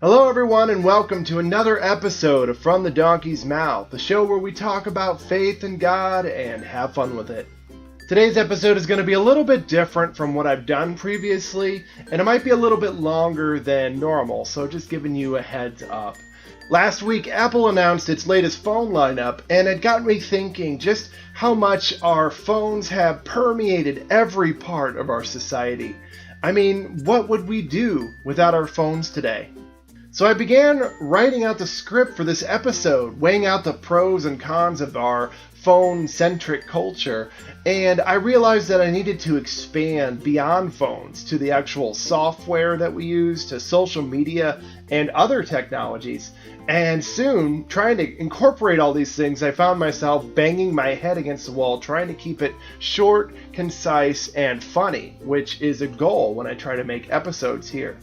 Hello everyone and welcome to another episode of From the Donkey's Mouth, the show where we talk about faith in God and have fun with it. Today's episode is going to be a little bit different from what I've done previously, and it might be a little bit longer than normal, so just giving you a heads up. Last week, Apple announced its latest phone lineup, and it got me thinking just how much our phones have permeated every part of our society. I mean, what would we do without our phones today? So I began writing out the script for this episode, weighing out the pros and cons of our phone-centric culture, and I realized that I needed to expand beyond phones to the actual software that we use, to social media and other technologies. And soon, trying to incorporate all these things, I found myself banging my head against the wall, trying to keep it short, concise, and funny, which is a goal when I try to make episodes here.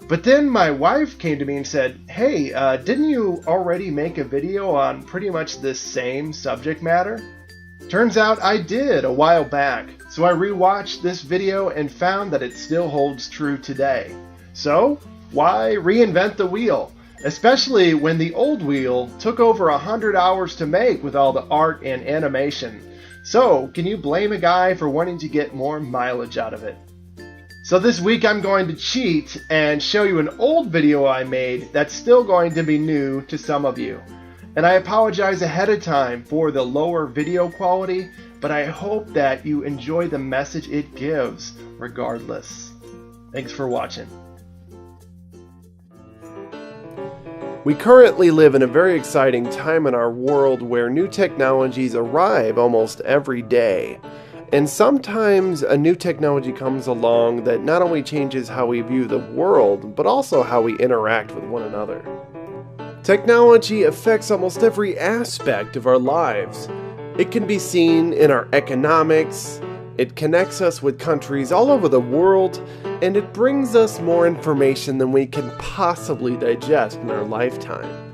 But then my wife came to me and said, hey, didn't you already make a video on pretty much this same subject matter? Turns out I did a while back, so I rewatched this video and found that it still holds true today. So, why reinvent the wheel? Especially when the old wheel took over 100 hours to make with all the art and animation. So, can you blame a guy for wanting to get more mileage out of it? So this week I'm going to cheat and show you an old video I made that's still going to be new to some of you. And I apologize ahead of time for the lower video quality, but I hope that you enjoy the message it gives regardless. Thanks for watching. We currently live in a very exciting time in our world where new technologies arrive almost every day. And sometimes a new technology comes along that not only changes how we view the world, but also how we interact with one another. Technology affects almost every aspect of our lives. It can be seen in our economics, it connects us with countries all over the world, and it brings us more information than we can possibly digest in our lifetime.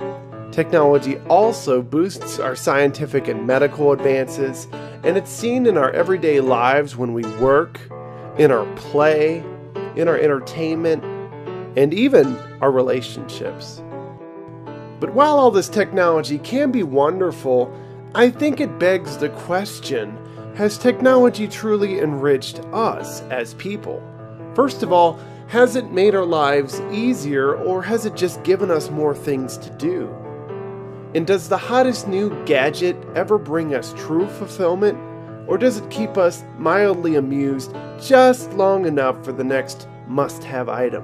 Technology also boosts our scientific and medical advances, and it's seen in our everyday lives when we work, in our play, in our entertainment, and even our relationships. But while all this technology can be wonderful, I think it begs the question, has technology truly enriched us as people? First of all, has it made our lives easier, or has it just given us more things to do? And does the hottest new gadget ever bring us true fulfillment? Or does it keep us mildly amused just long enough for the next must-have item?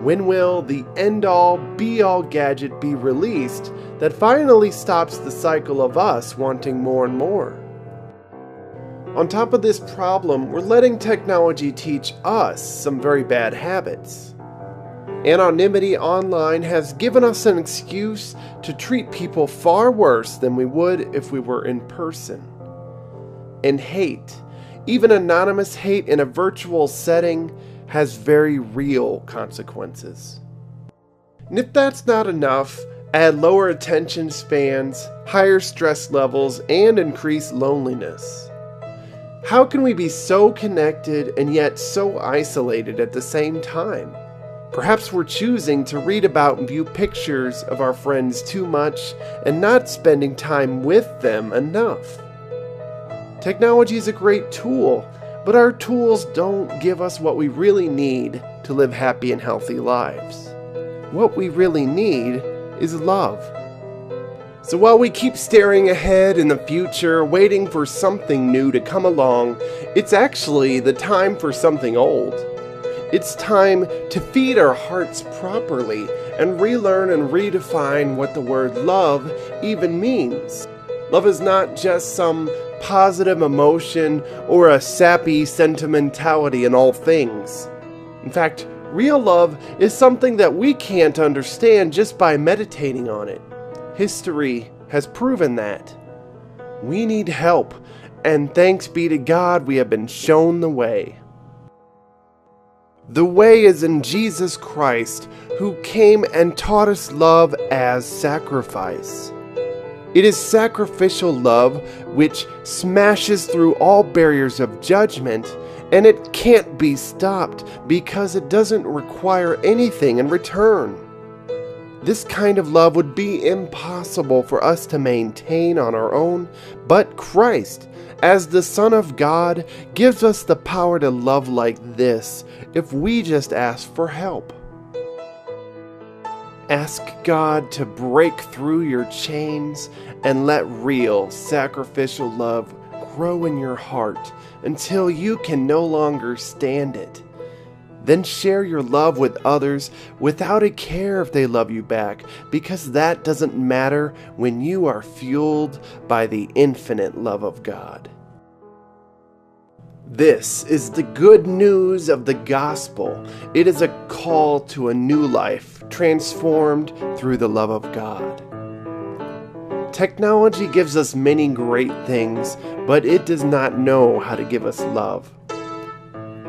When will the end-all, be-all gadget be released that finally stops the cycle of us wanting more and more? On top of this problem, we're letting technology teach us some very bad habits. Anonymity online has given us an excuse to treat people far worse than we would if we were in person. And hate, even anonymous hate in a virtual setting, has very real consequences. And if that's not enough, add lower attention spans, higher stress levels, and increased loneliness. How can we be so connected and yet so isolated at the same time? Perhaps we're choosing to read about and view pictures of our friends too much and not spending time with them enough. Technology is a great tool, but our tools don't give us what we really need to live happy and healthy lives. What we really need is love. So while we keep staring ahead in the future, waiting for something new to come along, it's actually the time for something old. It's time to feed our hearts properly and relearn and redefine what the word love even means. Love is not just some positive emotion or a sappy sentimentality in all things. In fact, real love is something that we can't understand just by meditating on it. History has proven that. We need help, and thanks be to God we have been shown the way. The way is in Jesus Christ, who came and taught us love as sacrifice. It is sacrificial love which smashes through all barriers of judgment, and it can't be stopped because it doesn't require anything in return. This kind of love would be impossible for us to maintain on our own, but Christ, as the Son of God, gives us the power to love like this if we just ask for help. Ask God to break through your chains and let real, sacrificial love grow in your heart until you can no longer stand it. Then share your love with others without a care if they love you back, because that doesn't matter when you are fueled by the infinite love of God. This is the good news of the gospel. It is a call to a new life, transformed through the love of God. Technology gives us many great things, but it does not know how to give us love.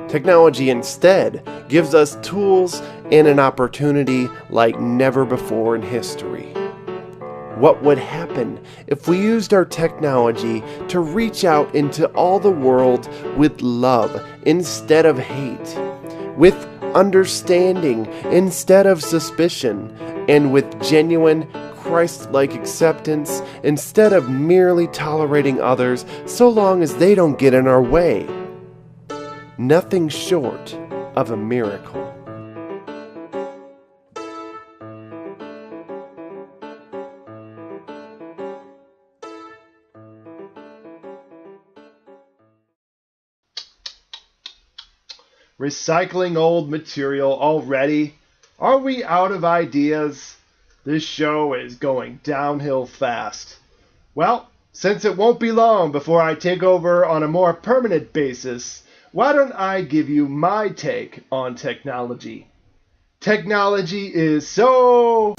Technology instead gives us tools and an opportunity like never before in history. What would happen if we used our technology to reach out into all the world with love instead of hate, with understanding instead of suspicion, and with genuine Christ-like acceptance instead of merely tolerating others so long as they don't get in our way? Nothing short of a miracle. Recycling old material already? Are we out of ideas? This show is going downhill fast. Well, since it won't be long before I take over on a more permanent basis, why don't I give you my take on technology? Technology is so